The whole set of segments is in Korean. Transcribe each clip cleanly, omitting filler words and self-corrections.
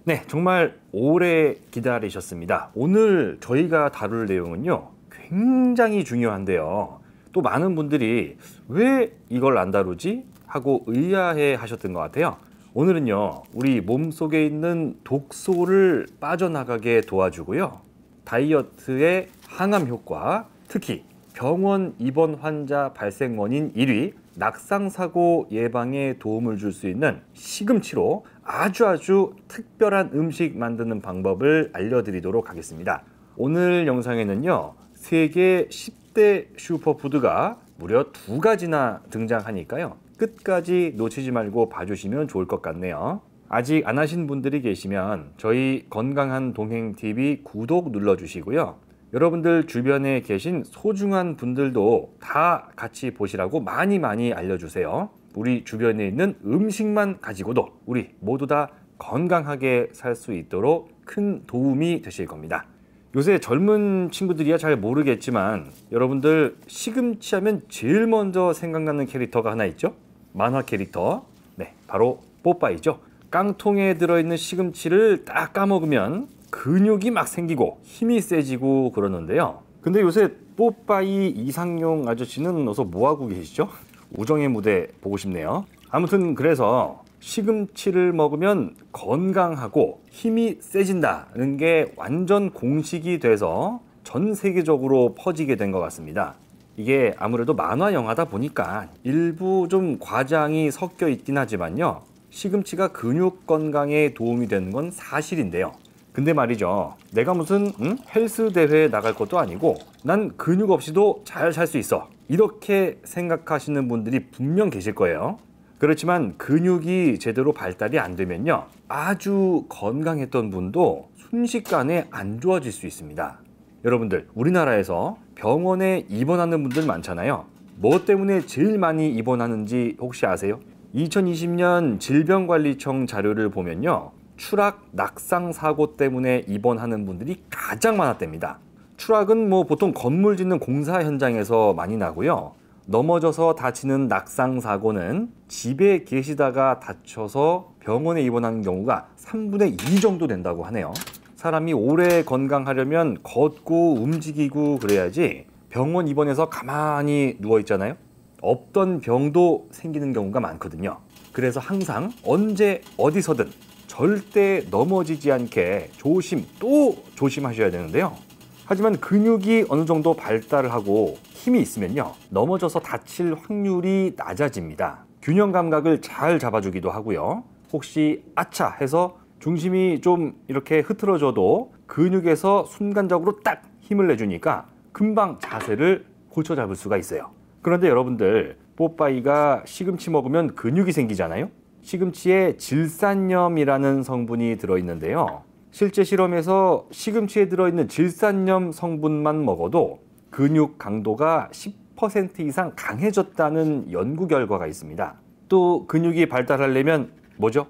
네, 정말 오래 기다리셨습니다. 오늘 저희가 다룰 내용은요, 굉장히 중요한데요. 또 많은 분들이 왜 이걸 안 다루지? 하고 의아해 하셨던 것 같아요. 오늘은요, 우리 몸속에 있는 독소를 빠져나가게 도와주고요. 다이어트의 항암 효과, 특히 병원 입원 환자 발생 원인 1위, 낙상사고 예방에 도움을 줄 수 있는 시금치로 아주 특별한 음식 만드는 방법을 알려드리도록 하겠습니다. 오늘 영상에는요, 세계 10대 슈퍼푸드가 무려 2가지나 등장하니까요. 끝까지 놓치지 말고 봐주시면 좋을 것 같네요. 아직 안 하신 분들이 계시면 저희 건강한 동행TV 구독 눌러주시고요. 여러분들 주변에 계신 소중한 분들도 다 같이 보시라고 많이 알려주세요. 우리 주변에 있는 음식만 가지고도 우리 모두 다 건강하게 살 수 있도록 큰 도움이 되실 겁니다. 요새 젊은 친구들이야 잘 모르겠지만 여러분들 시금치 하면 제일 먼저 생각나는 캐릭터가 하나 있죠? 만화 캐릭터. 네, 바로 뽀빠이죠. 깡통에 들어있는 시금치를 딱 까먹으면 근육이 막 생기고 힘이 세지고 그러는데요. 근데 요새 뽀빠이 이상용 아저씨는 어서 뭐하고 계시죠? 우정의 무대 보고 싶네요. 아무튼 그래서 시금치를 먹으면 건강하고 힘이 세진다는 게 완전 공식이 돼서 전 세계적으로 퍼지게 된 것 같습니다. 이게 아무래도 만화 영화다 보니까 일부 좀 과장이 섞여 있긴 하지만요. 시금치가 근육 건강에 도움이 되는 건 사실인데요. 근데 말이죠, 내가 무슨 헬스 대회에 나갈 것도 아니고 난 근육 없이도 잘 살 수 있어, 이렇게 생각하시는 분들이 분명 계실 거예요. 그렇지만 근육이 제대로 발달이 안 되면요, 아주 건강했던 분도 순식간에 안 좋아질 수 있습니다. 여러분들, 우리나라에서 병원에 입원하는 분들 많잖아요. 뭐 때문에 제일 많이 입원하는지 혹시 아세요? 2020년 질병관리청 자료를 보면요, 추락, 낙상 사고 때문에 입원하는 분들이 가장 많았답니다. 추락은 뭐 보통 건물 짓는 공사 현장에서 많이 나고요. 넘어져서 다치는 낙상 사고는 집에 계시다가 다쳐서 병원에 입원하는 경우가 3분의 2 정도 된다고 하네요. 사람이 오래 건강하려면 걷고 움직이고 그래야지 병원 입원해서 가만히 누워 있잖아요. 없던 병도 생기는 경우가 많거든요. 그래서 항상 언제 어디서든 절대 넘어지지 않게 또 조심하셔야 되는데요. 하지만 근육이 어느 정도 발달을 하고 힘이 있으면요, 넘어져서 다칠 확률이 낮아집니다. 균형 감각을 잘 잡아주기도 하고요. 혹시 아차 해서 중심이 좀 이렇게 흐트러져도 근육에서 순간적으로 딱 힘을 내주니까 금방 자세를 고쳐 잡을 수가 있어요. 그런데 여러분들, 뽀빠이가 시금치 먹으면 근육이 생기잖아요. 시금치에 질산염이라는 성분이 들어있는데요. 실제 실험에서 시금치에 들어있는 질산염 성분만 먹어도 근육 강도가 10% 이상 강해졌다는 연구 결과가 있습니다. 또 근육이 발달하려면 뭐죠?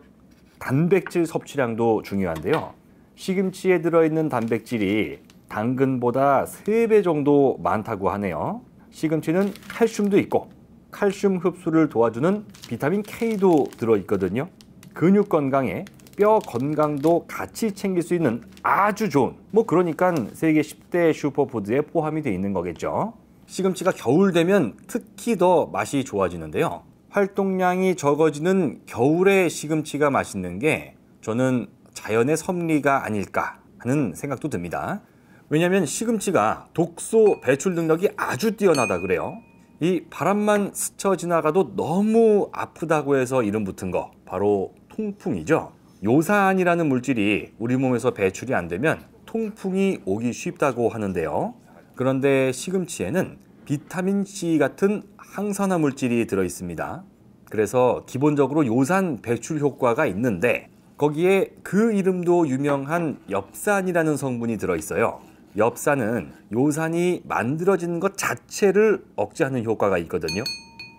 단백질 섭취량도 중요한데요. 시금치에 들어있는 단백질이 당근보다 3배 정도 많다고 하네요. 시금치는 칼슘도 있고 칼슘 흡수를 도와주는 비타민 K도 들어있거든요. 근육 건강에 뼈 건강도 같이 챙길 수 있는 아주 좋은, 그러니까 세계 10대 슈퍼푸드에 포함이 되어 있는 거겠죠. 시금치가 겨울 되면 특히 더 맛이 좋아지는데요. 활동량이 적어지는 겨울에 시금치가 맛있는 게 저는 자연의 섭리가 아닐까 하는 생각도 듭니다. 왜냐하면 시금치가 독소 배출 능력이 아주 뛰어나다 그래요. 이 바람만 스쳐 지나가도 너무 아프다고 해서 이름 붙은 거, 바로 통풍이죠. 요산이라는 물질이 우리 몸에서 배출이 안 되면 통풍이 오기 쉽다고 하는데요. 그런데 시금치에는 비타민 C 같은 항산화 물질이 들어 있습니다. 그래서 기본적으로 요산 배출 효과가 있는데 거기에 그 이름도 유명한 엽산이라는 성분이 들어 있어요. 엽산은 요산이 만들어지는 것 자체를 억제하는 효과가 있거든요.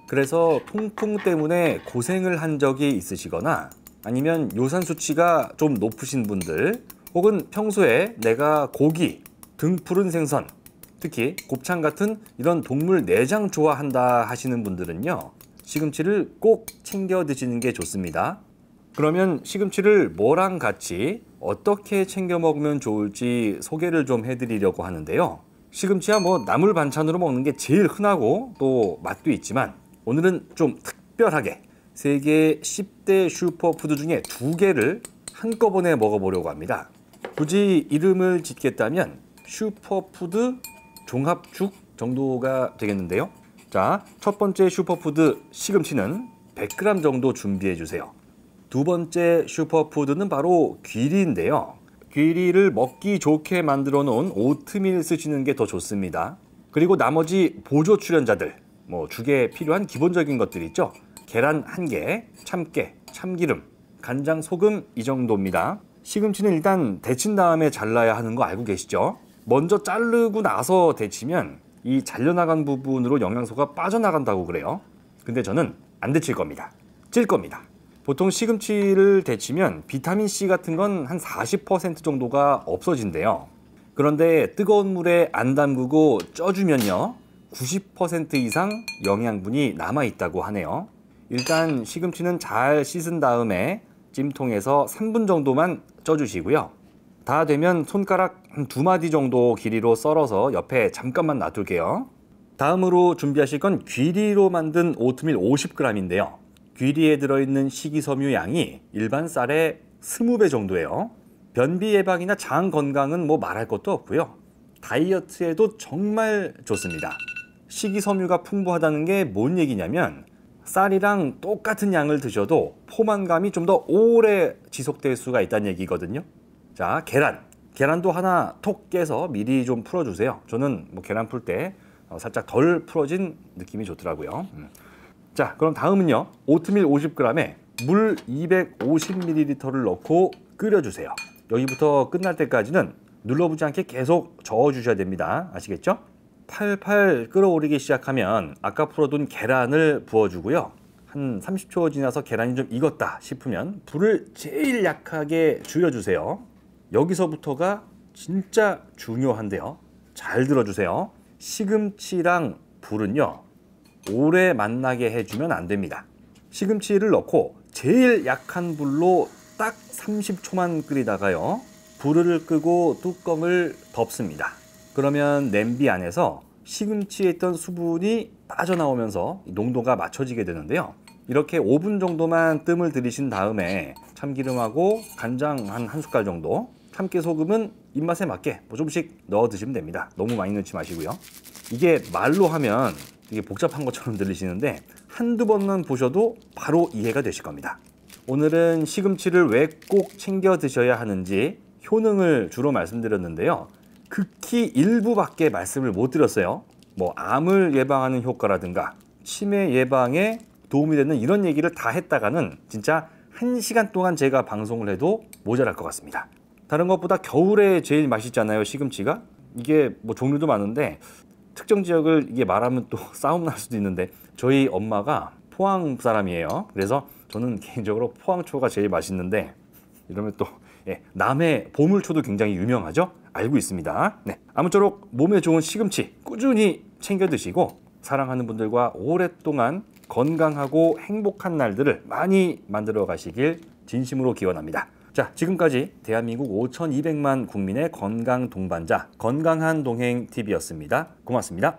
그래서 통풍 때문에 고생을 한 적이 있으시거나 아니면 요산 수치가 좀 높으신 분들, 혹은 평소에 내가 고기, 등푸른 생선, 특히 곱창 같은 이런 동물 내장 좋아한다 하시는 분들은요, 시금치를 꼭 챙겨 드시는 게 좋습니다. 그러면 시금치를 뭐랑 같이 어떻게 챙겨 먹으면 좋을지 소개를 좀 해드리려고 하는데요. 시금치야 뭐 나물 반찬으로 먹는 게 제일 흔하고 또 맛도 있지만 오늘은 좀 특별하게 세계 10대 슈퍼푸드 중에 2개를 한꺼번에 먹어보려고 합니다. 굳이 이름을 짓겠다면 슈퍼푸드 종합죽 정도가 되겠는데요. 자, 첫 번째 슈퍼푸드 시금치는 100g 정도 준비해 주세요. 두 번째 슈퍼푸드는 바로 귀리인데요. 귀리를 먹기 좋게 만들어 놓은 오트밀 쓰시는 게 더 좋습니다. 그리고 나머지 보조 출연자들, 뭐 죽에 필요한 기본적인 것들 있죠. 계란 1개, 참깨, 참기름, 간장, 소금 이 정도입니다. 시금치는 일단 데친 다음에 잘라야 하는 거 알고 계시죠? 먼저 자르고 나서 데치면 이 잘려나간 부분으로 영양소가 빠져나간다고 그래요. 근데 저는 안 데칠 겁니다. 찔 겁니다. 보통 시금치를 데치면 비타민C 같은 건 한 40% 정도가 없어진대요. 그런데 뜨거운 물에 안 담그고 쪄주면요 90% 이상 영양분이 남아있다고 하네요. 일단 시금치는 잘 씻은 다음에 찜통에서 3분 정도만 쪄주시고요. 다 되면 손가락 한 2마디 정도 길이로 썰어서 옆에 잠깐만 놔둘게요. 다음으로 준비하실 건 귀리로 만든 오트밀 50g인데요. 귀리에 들어있는 식이섬유 양이 일반 쌀의 20배 정도예요. 변비 예방이나 장 건강은 뭐 말할 것도 없고요. 다이어트에도 정말 좋습니다. 식이섬유가 풍부하다는 게 뭔 얘기냐면 쌀이랑 똑같은 양을 드셔도 포만감이 좀 더 오래 지속될 수가 있다는 얘기거든요. 자, 계란도 하나 톡 깨서 미리 좀 풀어주세요. 저는 뭐 계란 풀 때 살짝 덜 풀어진 느낌이 좋더라고요. 자, 그럼 다음은요. 오트밀 50g에 물 250ml를 넣고 끓여주세요. 여기부터 끝날 때까지는 눌러보지 않게 계속 저어주셔야 됩니다. 아시겠죠? 팔팔 끓어오르기 시작하면 아까 풀어둔 계란을 부어주고요. 한 30초 지나서 계란이 좀 익었다 싶으면 불을 제일 약하게 줄여주세요. 여기서부터가 진짜 중요한데요. 잘 들어주세요. 시금치랑 불은요. 오래 만나게 해주면 안 됩니다. 시금치를 넣고 제일 약한 불로 딱 30초만 끓이다가요. 불을 끄고 뚜껑을 덮습니다. 그러면 냄비 안에서 시금치에 있던 수분이 빠져나오면서 농도가 맞춰지게 되는데요. 이렇게 5분 정도만 뜸을 들이신 다음에 참기름하고 간장 한 숟갈 정도, 참깨 소금은 입맛에 맞게 뭐 조금씩 넣어 드시면 됩니다. 너무 많이 넣지 마시고요. 이게 말로 하면 이게 복잡한 것처럼 들리시는데 한두 번만 보셔도 바로 이해가 되실 겁니다. 오늘은 시금치를 왜 꼭 챙겨 드셔야 하는지 효능을 주로 말씀드렸는데요. 극히 일부밖에 말씀을 못 드렸어요. 뭐 암을 예방하는 효과라든가 치매 예방에 도움이 되는 이런 얘기를 다 했다가는 진짜 1시간 동안 제가 방송을 해도 모자랄 것 같습니다. 다른 것보다 겨울에 제일 맛있잖아요, 시금치가. 이게 뭐 종류도 많은데 특정 지역을 이게 말하면 또 싸움 날 수도 있는데 저희 엄마가 포항 사람이에요. 그래서 저는 개인적으로 포항초가 제일 맛있는데 이러면 또 남해 보물초도 굉장히 유명하죠? 알고 있습니다. 네, 아무쪼록 몸에 좋은 시금치 꾸준히 챙겨 드시고 사랑하는 분들과 오랫동안 건강하고 행복한 날들을 많이 만들어 가시길 진심으로 기원합니다. 자, 지금까지 대한민국 5,200만 국민의 건강 동반자 건강한 동행 TV였습니다. 고맙습니다.